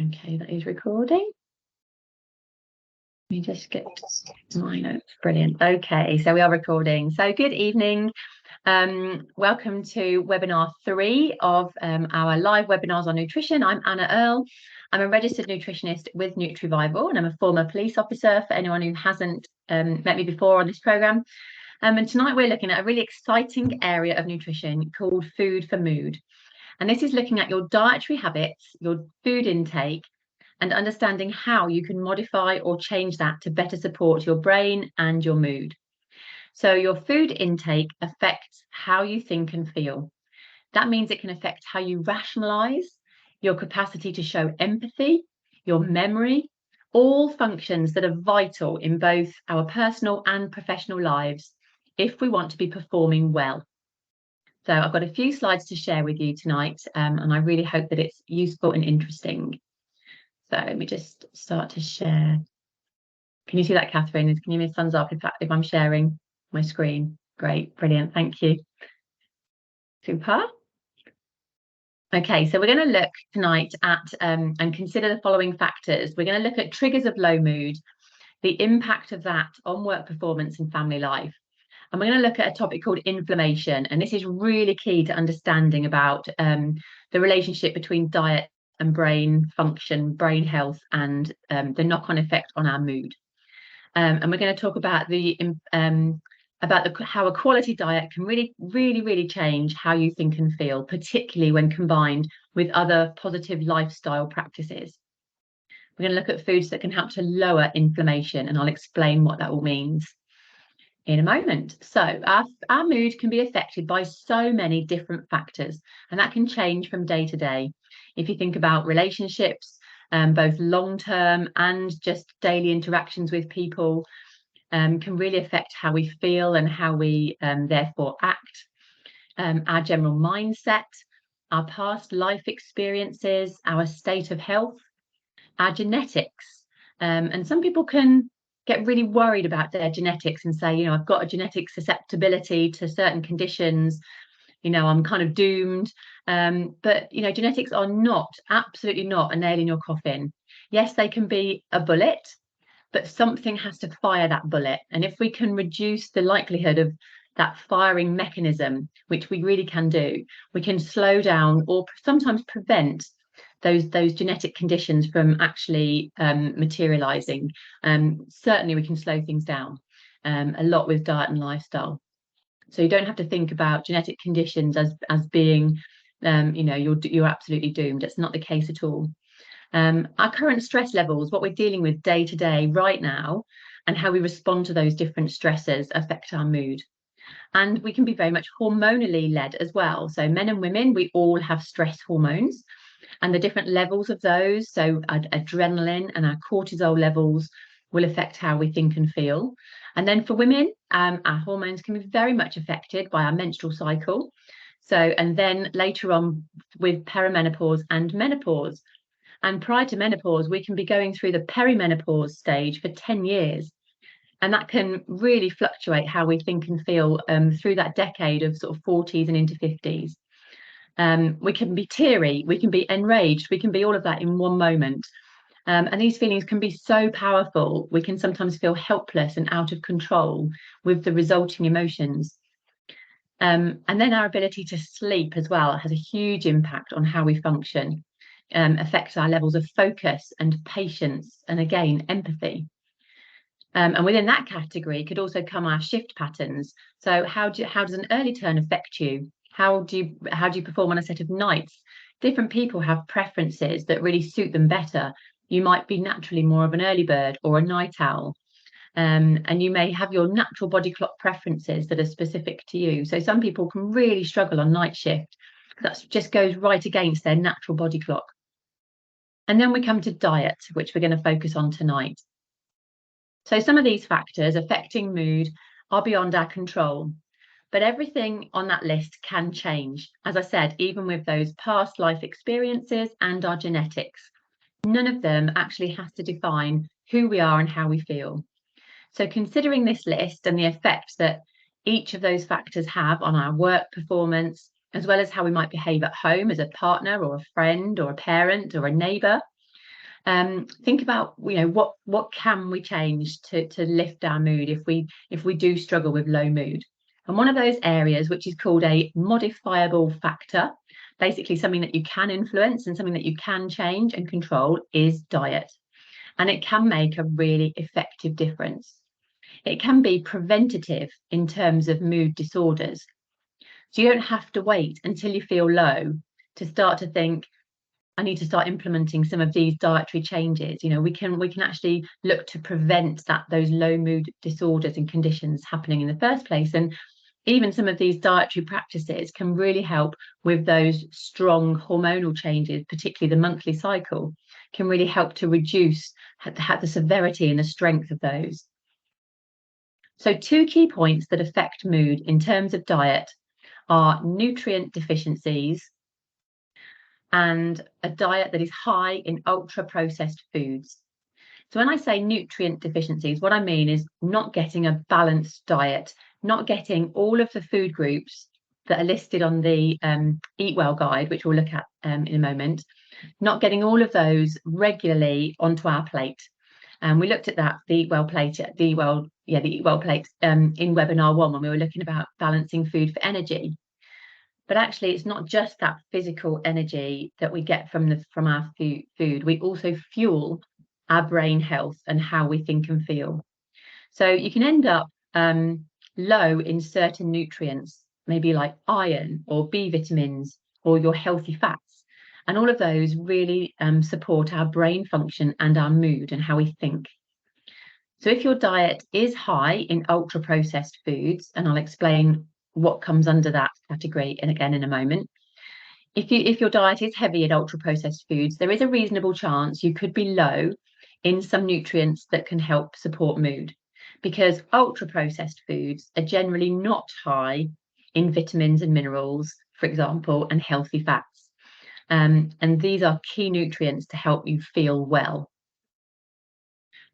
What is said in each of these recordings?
Okay, that is recording. Let me just get my notes. Brilliant. Okay, so we are recording. So good evening. Welcome to webinar 3 of our live webinars on nutrition. I'm Anna Earle. I'm a registered nutritionist with NutriVival, and I'm a former police officer for anyone who hasn't met me before on this programme. And tonight we're looking at a really exciting area of nutrition called food for mood. And this is looking at your dietary habits, your food intake, and understanding how you can modify or change that to better support your brain and your mood. So your food intake affects how you think and feel. That means it can affect how you rationalize, your capacity to show empathy, your memory, all functions that are vital in both our personal and professional lives if we want to be performing well. So I've got a few slides to share with you tonight, and I really hope that it's useful and interesting. So let me just start to share. Can you see that, Catherine? Can you give me a thumbs up if I'm sharing my screen? Great, brilliant, thank you. Super. Okay, so we're going to look tonight at and consider the following factors. We're going to look at triggers of low mood, the impact of that on work performance and family life. And we're going to look at a topic called inflammation. And this is really key to understanding about the relationship between diet and brain function, brain health, and the knock-on effect on our mood. And we're going to talk about how a quality diet can really change how you think and feel, particularly when combined with other positive lifestyle practices. We're going to look at foods that can help to lower inflammation, and I'll explain what that all means in a moment. So our mood can be affected by so many different factors, and that can change from day to day. If you think about relationships, both long-term and just daily interactions with people, can really affect how we feel and how we therefore act. Our general mindset, our past life experiences, our state of health, our genetics. And some people can get really worried about their genetics and say, you know, I've got a genetic susceptibility to certain conditions, you know, I'm kind of doomed. But, you know, genetics are absolutely not a nail in your coffin. Yes, they can be a bullet, but something has to fire that bullet. And if we can reduce the likelihood of that firing mechanism, which we really can do, we can slow down or sometimes prevent those genetic conditions from actually materializing. Certainly we can slow things down a lot with diet and lifestyle. So you don't have to think about genetic conditions as being you know, you're absolutely doomed. It's not the case at all. Our current stress levels, what we're dealing with day to day right now, and how we respond to those different stressors affect our mood. And we can be very much hormonally led as well. So men and women, we all have stress hormones, and the different levels of those, so adrenaline and our cortisol levels, will affect how we think and feel. And then for women, our hormones can be very much affected by our menstrual cycle. So, and then later on with perimenopause and menopause. And prior to menopause, we can be going through the perimenopause stage for 10 years. And that can really fluctuate how we think and feel through that decade of sort of 40s and into 50s. We can be teary, we can be enraged, we can be all of that in one moment. And these feelings can be so powerful, we can sometimes feel helpless and out of control with the resulting emotions. And then our ability to sleep as well has a huge impact on how we function, affects our levels of focus and patience, and again, empathy. And within that category could also come our shift patterns. So how does an early turn affect you? How do you perform on a set of nights? Different people have preferences that really suit them better. You might be naturally more of an early bird or a night owl. And you may have your natural body clock preferences that are specific to you. So some people can really struggle on night shift. That just goes right against their natural body clock. And then we come to diet, which we're going to focus on tonight. So some of these factors affecting mood are beyond our control. But everything on that list can change. As I said, even with those past life experiences and our genetics, none of them actually has to define who we are and how we feel. So considering this list and the effect that each of those factors have on our work performance, as well as how we might behave at home as a partner or a friend or a parent or a neighbour, Think about, what can we change to lift our mood if we do struggle with low mood. And one of those areas, which is called a modifiable factor, basically something that you can influence and something that you can change and control, is diet. And it can make a really effective difference. It can be preventative in terms of mood disorders. So you don't have to wait until you feel low to start to think, I need to start implementing some of these dietary changes. We can actually look to prevent those low mood disorders and conditions happening in the first place. And even some of these dietary practices can really help with those strong hormonal changes, particularly the monthly cycle, can really help to reduce the severity and the strength of those. So 2 key points that affect mood in terms of diet are nutrient deficiencies and a diet that is high in ultra-processed foods. So when I say nutrient deficiencies, what I mean is not getting a balanced diet, not getting all of the food groups that are listed on the Eat Well guide, which we'll look at in a moment, not getting all of those regularly onto our plate. And we looked at that, the Eat Well plate, the Eat Well plate in webinar 1 when we were looking about balancing food for energy. But actually, it's not just that physical energy that we get from our food. We also fuel our brain health and how we think and feel. So you can end up low in certain nutrients, maybe like iron or B vitamins or your healthy fats. And all of those really support our brain function and our mood and how we think. So if your diet is high in ultra-processed foods, and I'll explain what comes under that category and again in a moment. If your diet is heavy in ultra-processed foods, there is a reasonable chance you could be low in some nutrients that can help support mood, because ultra-processed foods are generally not high in vitamins and minerals, for example, and healthy fats. And these are key nutrients to help you feel well.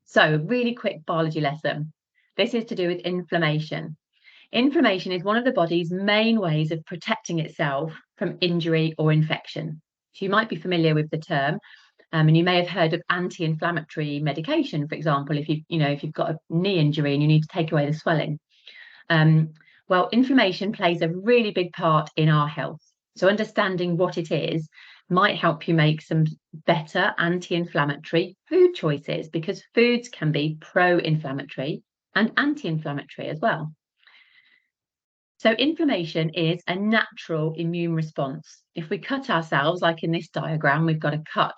So, really quick biology lesson. This is to do with inflammation. Inflammation is one of the body's main ways of protecting itself from injury or infection. So you might be familiar with the term, and you may have heard of anti-inflammatory medication, for example, if you've got a knee injury and you need to take away the swelling. Well, inflammation plays a really big part in our health. So understanding what it is might help you make some better anti-inflammatory food choices, because foods can be pro-inflammatory and anti-inflammatory as well. So inflammation is a natural immune response. If we cut ourselves, like in this diagram, we've got a cut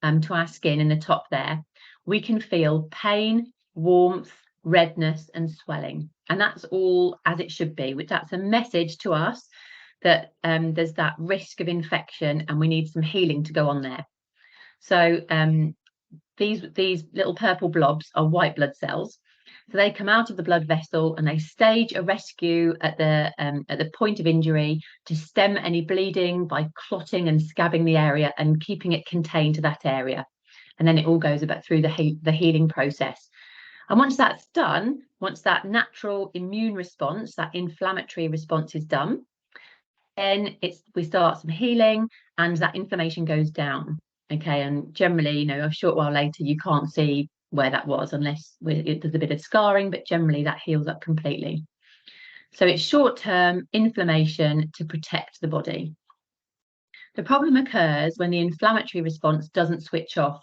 to our skin in the top there, we can feel pain, warmth, redness and swelling. And that's all as it should be. That's a message to us that there's that risk of infection and we need some healing to go on there. So these little purple blobs are white blood cells. So they come out of the blood vessel and they stage a rescue at the point of injury to stem any bleeding by clotting and scabbing the area and keeping it contained to that area. And then it all goes about through the healing process. And once that's done, once that natural immune response, that inflammatory response is done, then we start some healing and that inflammation goes down. Okay, and generally, a short while later, you can't see where that was unless there's a bit of scarring, but generally that heals up completely. So it's short-term inflammation to protect the body. The problem occurs when the inflammatory response doesn't switch off.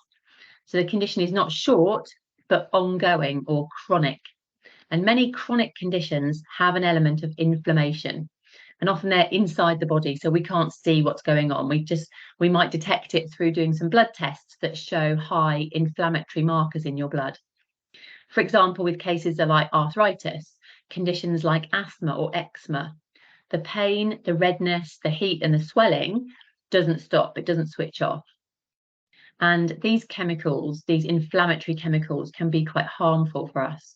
So the condition is not short, but ongoing or chronic. And many chronic conditions have an element of inflammation. And often they're inside the body, so we can't see what's going on. We might detect it through doing some blood tests that show high inflammatory markers in your blood. For example, with cases of like arthritis, conditions like asthma or eczema, the pain, the redness, the heat and the swelling doesn't stop, it doesn't switch off. And these chemicals, these inflammatory chemicals, can be quite harmful for us.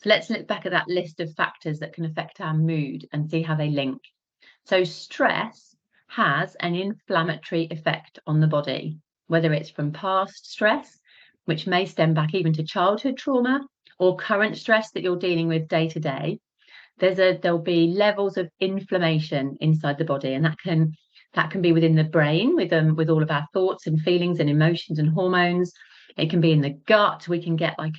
So let's look back at that list of factors that can affect our mood and see how they link. So stress has an inflammatory effect on the body, whether it's from past stress, which may stem back even to childhood trauma, or current stress that you're dealing with day to day. There'll be levels of inflammation inside the body, and That can be within the brain with all of our thoughts and feelings and emotions and hormones. It can be in the gut. We can get like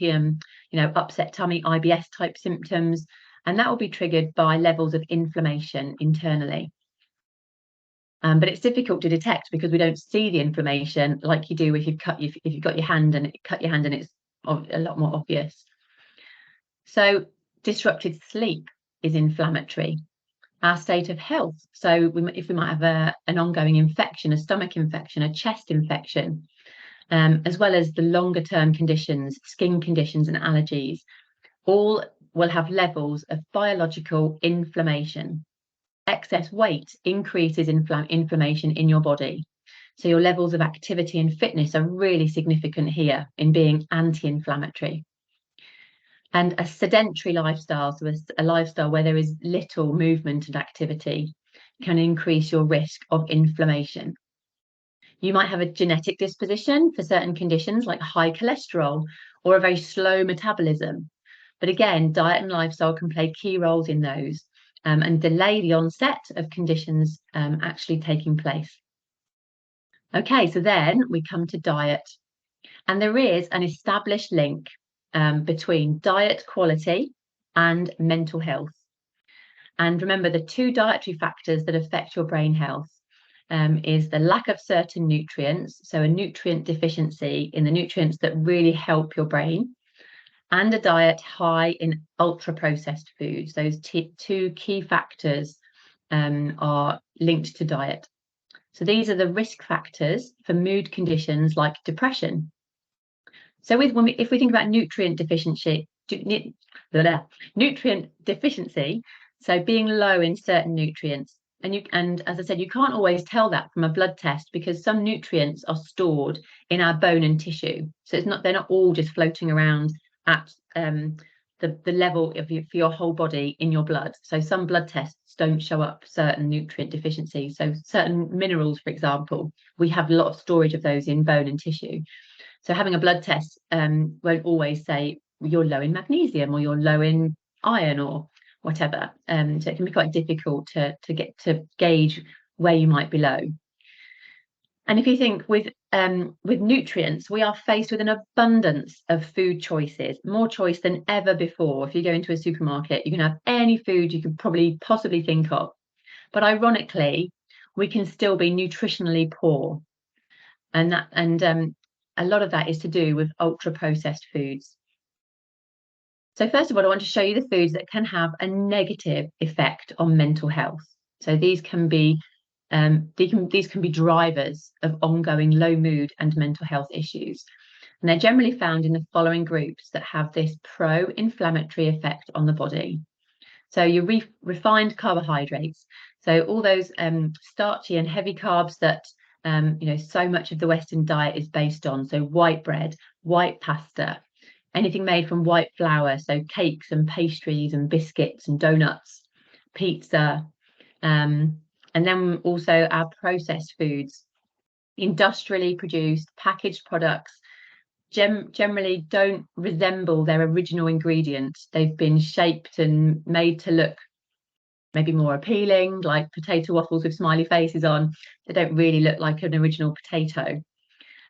upset tummy, IBS type symptoms, and that will be triggered by levels of inflammation internally. But it's difficult to detect because we don't see the inflammation like you do if you've got your hand and it's a lot more obvious. So disrupted sleep is inflammatory. Our state of health. So if we might have an ongoing infection, a stomach infection, a chest infection, as well as the longer term conditions, skin conditions and allergies, all will have levels of biological inflammation. Excess weight increases inflammation in your body. So your levels of activity and fitness are really significant here in being anti-inflammatory. And a sedentary lifestyle, so a lifestyle where there is little movement and activity, can increase your risk of inflammation. You might have a genetic disposition for certain conditions like high cholesterol or a very slow metabolism. But again, diet and lifestyle can play key roles in those and delay the onset of conditions actually taking place. Okay, so then we come to diet. And there is an established link between diet quality and mental health. And remember, the two dietary factors that affect your brain health is the lack of certain nutrients, so a nutrient deficiency in the nutrients that really help your brain, and a diet high in ultra-processed foods. Those two key factors are linked to diet. So these are the risk factors for mood conditions like depression. So if we think about nutrient deficiency, so being low in certain nutrients, and as I said, you can't always tell that from a blood test because some nutrients are stored in our bone and tissue. So they're not all just floating around at the level for your whole body in your blood. So some blood tests don't show up certain nutrient deficiencies. So certain minerals, for example, we have a lot of storage of those in bone and tissue. So having a blood test won't always say you're low in magnesium or you're low in iron or whatever. So it can be quite difficult to gauge where you might be low. And if you think with nutrients, we are faced with an abundance of food choices, more choice than ever before. If you go into a supermarket, you can have any food you could probably possibly think of. But ironically, we can still be nutritionally poor. And a lot of that is to do with ultra-processed foods. So first of all, I want to show you the foods that can have a negative effect on mental health. So these can be drivers of ongoing low mood and mental health issues. And they're generally found in the following groups that have this pro-inflammatory effect on the body. So your refined carbohydrates, so all those starchy and heavy carbs that so much of the Western diet is based on. So white bread, white pasta, anything made from white flour, so cakes and pastries and biscuits and donuts, pizza, and then also our processed foods, industrially produced packaged products generally don't resemble their original ingredients. They've been shaped and made to look maybe more appealing, like potato waffles with smiley faces on. They don't really look like an original potato.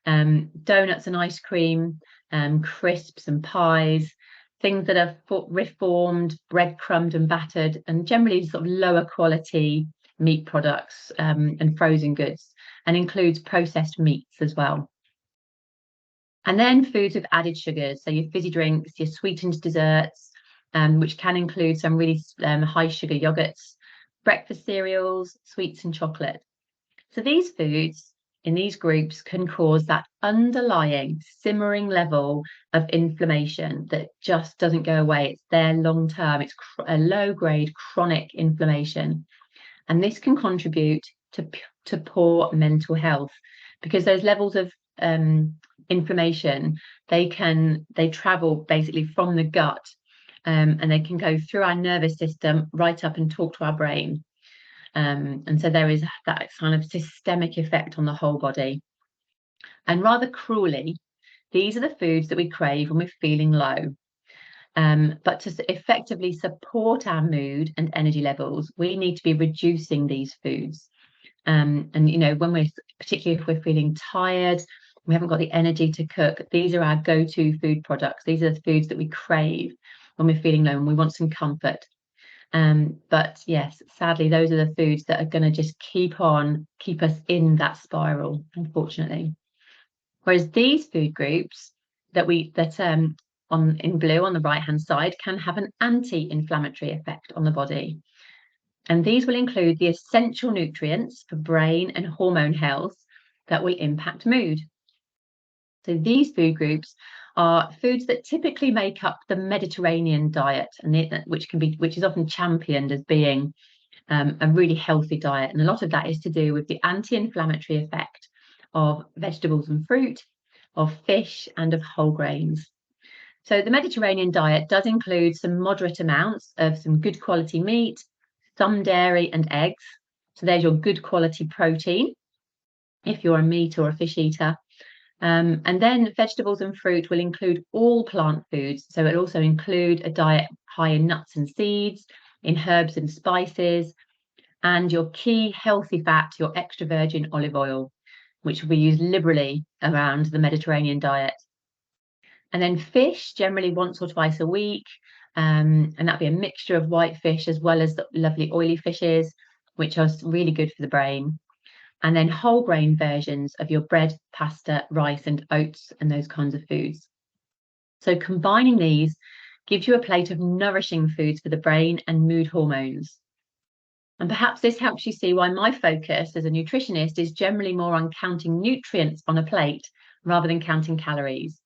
Donuts and ice cream, crisps and pies, things that are reformed, breadcrumbed and battered, and generally sort of lower quality meat products and frozen goods, and includes processed meats as well. And then foods with added sugars, so your fizzy drinks, your sweetened desserts, which can include some really high sugar yogurts, breakfast cereals, sweets and chocolate. So these foods in these groups can cause that underlying simmering level of inflammation that just doesn't go away. It's there long term. It's a low grade chronic inflammation. And this can contribute to poor mental health because those levels of inflammation, they travel basically from the gut and they can go through our nervous system right up and talk to our brain. And so there is that kind of systemic effect on the whole body. And rather cruelly, these are the foods that we crave when we're feeling low. But to effectively support our mood and energy levels, we need to be reducing these foods. And when particularly if we're feeling tired, we haven't got the energy to cook, these are our go-to food products. These are the foods that we crave when we're feeling low and we want some comfort. But yes, sadly, those are the foods that are going to just keep us in that spiral, unfortunately. Whereas these food groups in blue on the right hand side can have an anti-inflammatory effect on the body. And these will include the essential nutrients for brain and hormone health that will impact mood. So these food groups are foods that typically make up the Mediterranean diet, which is often championed as being a really healthy diet. And a lot of that is to do with the anti-inflammatory effect of vegetables and fruit, of fish, and of whole grains. So the Mediterranean diet does include some moderate amounts of some good quality meat, some dairy and eggs. So there's your good quality protein if you're a meat or a fish eater. And then vegetables and fruit will include all plant foods. So it'll also include a diet high in nuts and seeds, in herbs and spices, and your key healthy fat, your extra virgin olive oil, which will be used liberally around the Mediterranean diet. And then fish, generally once or twice a week, and that'd be a mixture of white fish as well as the lovely oily fishes, which are really good for the brain. And then whole grain versions of your bread, pasta, rice, and oats, and those kinds of foods. So combining these gives you a plate of nourishing foods for the brain and mood hormones. And perhaps this helps you see why my focus as a nutritionist is generally more on counting nutrients on a plate rather than counting calories.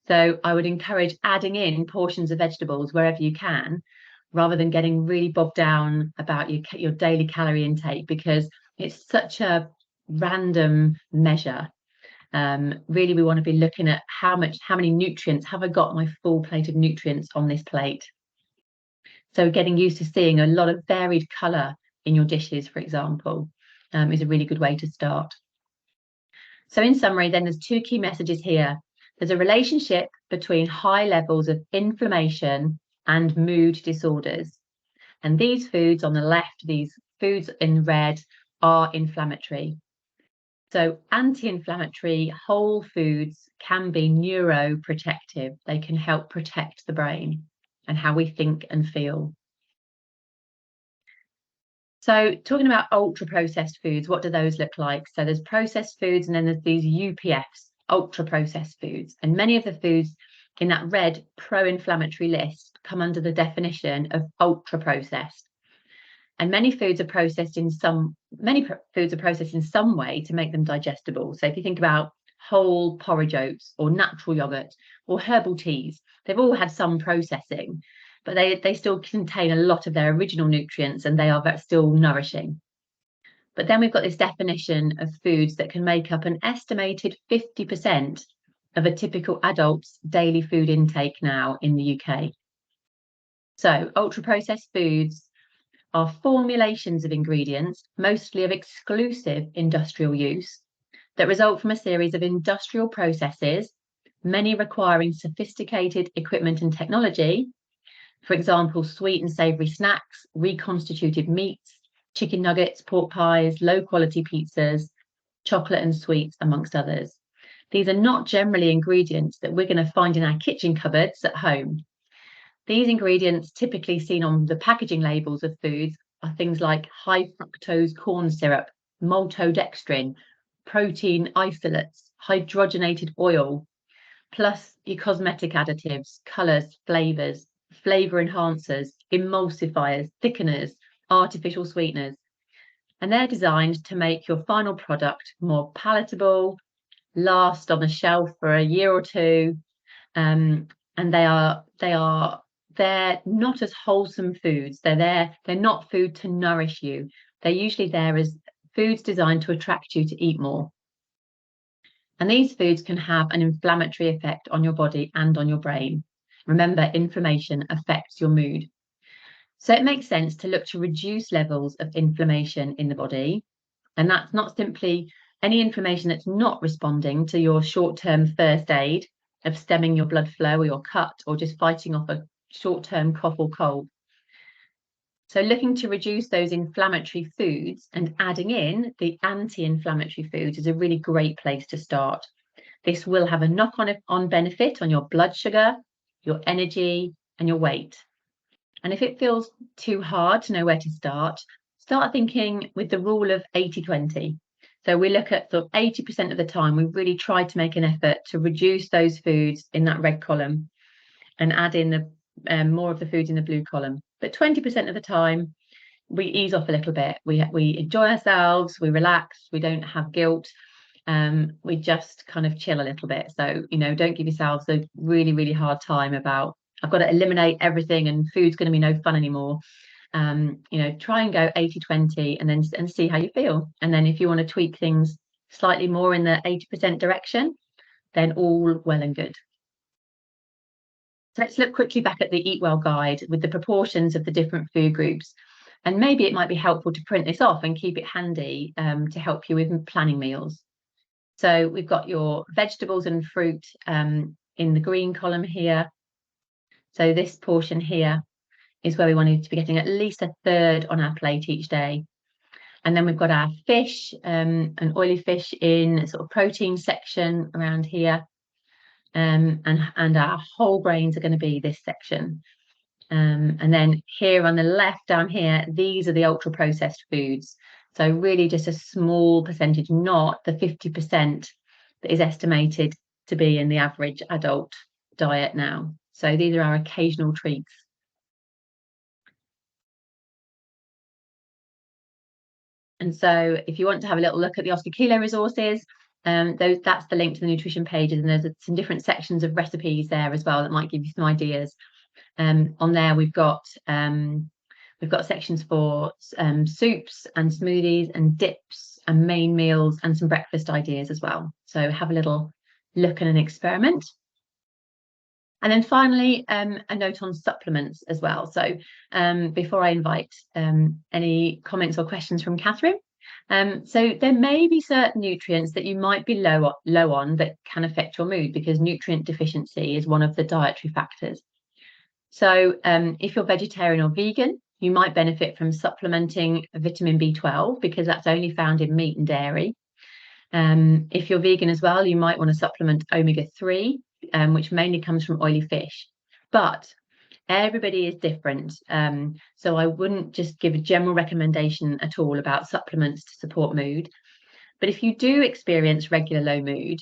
So I would encourage adding in portions of vegetables wherever you can, rather than getting really bogged down about your daily calorie intake, because it's such a random measure. Really, we want to be looking at how many nutrients have I got my full plate of nutrients on this plate. So getting used to seeing a lot of varied colour in your dishes, for example, is a really good way to start. So in summary, then there's two key messages here. There's a relationship between high levels of inflammation and mood disorders. And these foods on the left, these foods in red, are inflammatory. So anti-inflammatory whole foods can be neuroprotective. They can help protect the brain and how we think and feel. So talking about ultra-processed foods, what do those look like? So there's processed foods and then there's these UPFs, ultra-processed foods. And many of the foods in that red pro-inflammatory list come under the definition of ultra-processed. And many foods are processed in some way to make them digestible. So if you think about whole porridge oats or natural yogurt or herbal teas, they've all had some processing, but they still contain a lot of their original nutrients and they are still nourishing. But then we've got this definition of foods that can make up an estimated 50% of a typical adult's daily food intake now in the UK. So ultra-processed foods are formulations of ingredients, mostly of exclusive industrial use, that result from a series of industrial processes, many requiring sophisticated equipment and technology. For example, sweet and savoury snacks, reconstituted meats, chicken nuggets, pork pies, low-quality pizzas, chocolate and sweets, amongst others. These are not generally ingredients that we're going to find in our kitchen cupboards at home. These ingredients typically seen on the packaging labels of foods are things like high fructose corn syrup, maltodextrin, protein isolates, hydrogenated oil, plus your cosmetic additives, colours, flavours, flavour enhancers, emulsifiers, thickeners, artificial sweeteners. And they're designed to make your final product more palatable, last on the shelf for a year or two, and they're not as wholesome foods. They're not food to nourish you. They're usually there as foods designed to attract you to eat more. And these foods can have an inflammatory effect on your body and on your brain. Remember, inflammation affects your mood. So it makes sense to look to reduce levels of inflammation in the body. And that's not simply any inflammation that's not responding to your short-term first aid of stemming your blood flow or your cut or just fighting off a short-term cough or cold. So looking to reduce those inflammatory foods and adding in the anti-inflammatory foods is a really great place to start. This will have a knock-on benefit on your blood sugar, your energy, and your weight. And if it feels too hard to know where to start thinking with the rule of 80-20. So we look at sort of 80% of the time, we really try to make an effort to reduce those foods in that red column and add in the more of the foods in the blue column. But 20% of the time, we ease off a little bit. We enjoy ourselves, we relax, we don't have guilt. We just kind of chill a little bit. So, don't give yourselves a really, really hard time about, I've got to eliminate everything and food's going to be no fun anymore. Try and go 80-20 and see how you feel. And then if you want to tweak things slightly more in the 80% direction, then all well and good. So let's look quickly back at the Eat Well guide with the proportions of the different food groups. And maybe it might be helpful to print this off and keep it handy to help you with planning meals. So we've got your vegetables and fruit in the green column here. So this portion here is where we wanted to be getting at least a third on our plate each day. And then we've got our fish, and oily fish in a sort of protein section around here. And our whole grains are going to be this section. And then here on the left down here, these are the ultra processed foods. So really just a small percentage, not the 50% that is estimated to be in the average adult diet now. So these are our occasional treats. And so if you want to have a little look at the Oscar Kilo resources, that's the link to the nutrition pages, and there's some different sections of recipes there as well that might give you some ideas. On there we've got sections for soups and smoothies and dips and main meals and some breakfast ideas as well. So have a little look and an experiment. And then finally, a note on supplements as well. So before I invite any comments or questions from Catherine, so there may be certain nutrients that you might be low on that can affect your mood, because nutrient deficiency is one of the dietary factors. So if you're vegetarian or vegan, you might benefit from supplementing vitamin B12, because that's only found in meat and dairy. If you're vegan as well, you might want to supplement omega-3, which mainly comes from oily fish. But everybody is different. So I wouldn't just give a general recommendation at all about supplements to support mood. But if you do experience regular low mood,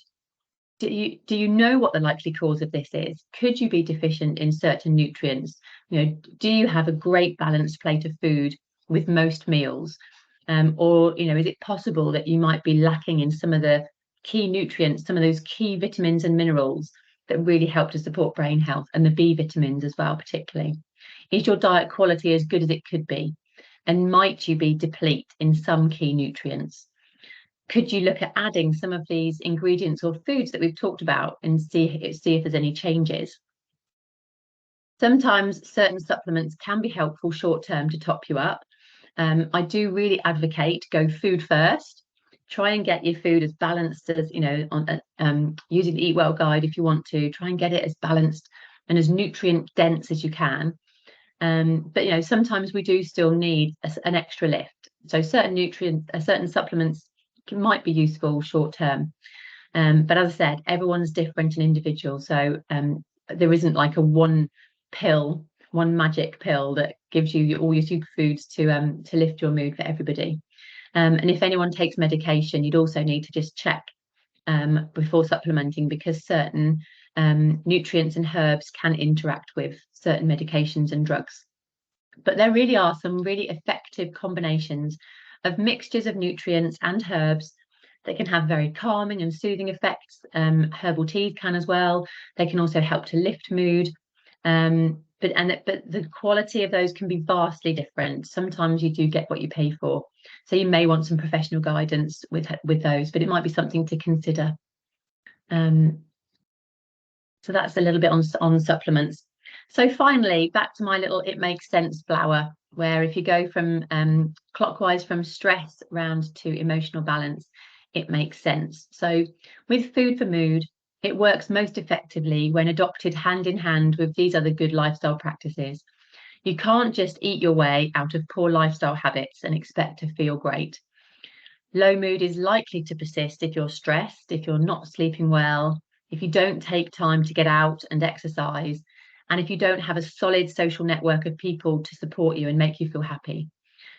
do you know what the likely cause of this is? Could you be deficient in certain nutrients? Do you have a great balanced plate of food with most meals? Or is it possible that you might be lacking in some of the key nutrients, some of those key vitamins and minerals that really help to support brain health, and the B vitamins as well, particularly? Is your diet quality as good as it could be? And might you be deplete in some key nutrients? Could you look at adding some of these ingredients or foods that we've talked about and see if there's any changes? Sometimes certain supplements can be helpful short term to top you up. I do really advocate go food first. Try and get your food as balanced as, on using the Eat Well guide. If you want to try and get it as balanced and as nutrient dense as you can. But sometimes we do still need an extra lift. So certain supplements might be useful short term. But as I said, everyone's different and individual. So there isn't like a one magic pill that gives you all your superfoods to lift your mood for everybody. And if anyone takes medication, you'd also need to just check before supplementing, because certain nutrients and herbs can interact with certain medications and drugs. But there really are some really effective combinations of mixtures of nutrients and herbs that can have very calming and soothing effects. Herbal teas can as well. They can also help to lift mood. But the quality of those can be vastly different. Sometimes you do get what you pay for. So you may want some professional guidance with those, but it might be something to consider. So that's a little bit on supplements. So finally, back to my little It Makes Sense flower, where if you go from clockwise from stress round to emotional balance, it makes sense. So with food for mood, it works most effectively when adopted hand in hand with these other good lifestyle practices. You can't just eat your way out of poor lifestyle habits and expect to feel great. Low mood is likely to persist if you're stressed, if you're not sleeping well, if you don't take time to get out and exercise, and if you don't have a solid social network of people to support you and make you feel happy.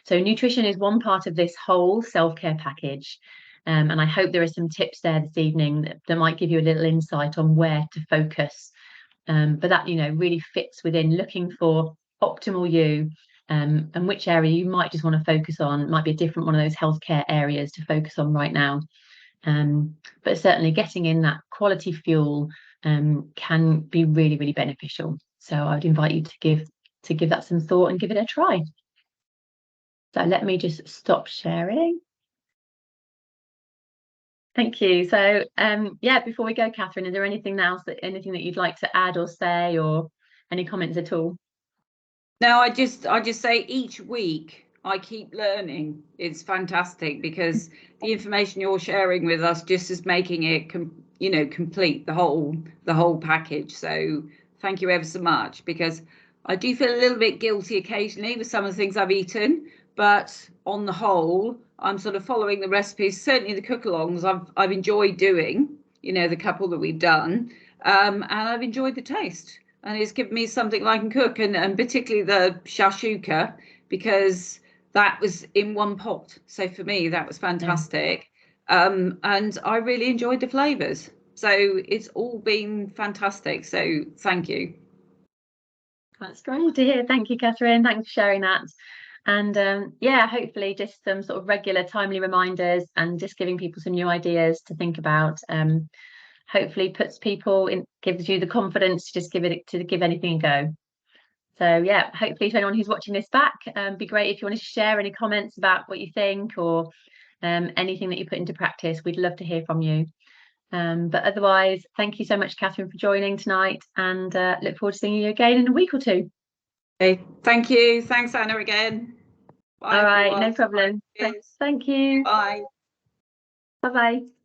So nutrition is one part of this whole self-care package. And I hope there are some tips there this evening that might give you a little insight on where to focus. But that, really fits within looking for optimal you, and which area you might just want to focus on. It might be a different one of those healthcare areas to focus on right now. But certainly getting in that quality fuel can be really, really beneficial. So I would invite you to give that some thought and give it a try. So let me just stop sharing. Thank you. So before we go, Catherine, is there anything that you'd like to add or say, or any comments at all? No, I just say each week I keep learning. It's fantastic because the information you're sharing with us just is making it complete the whole package. So thank you ever so much, because I do feel a little bit guilty occasionally with some of the things I've eaten, but on the whole, I'm sort of following the recipes. Certainly the cook-alongs I've enjoyed doing, the couple that we've done, and I've enjoyed the taste. And it's given me something I can cook, and particularly the shashuka, because that was in one pot. So for me, that was fantastic. And I really enjoyed the flavours. So it's all been fantastic. So thank you. That's great to hear. Thank you, Catherine. Thanks for sharing that. And hopefully just some sort of regular, timely reminders and just giving people some new ideas to think about. Hopefully gives you the confidence to just give anything a go. So hopefully to anyone who's watching this back, be great if you want to share any comments about what you think, or anything that you put into practice. We'd love to hear from you. But otherwise, thank you so much, Catherine, for joining tonight, and look forward to seeing you again in a week or two. Okay, thank you. Thanks, Anna, again. Bye. All right, everyone. No problem. Thank you. Bye. Bye-bye.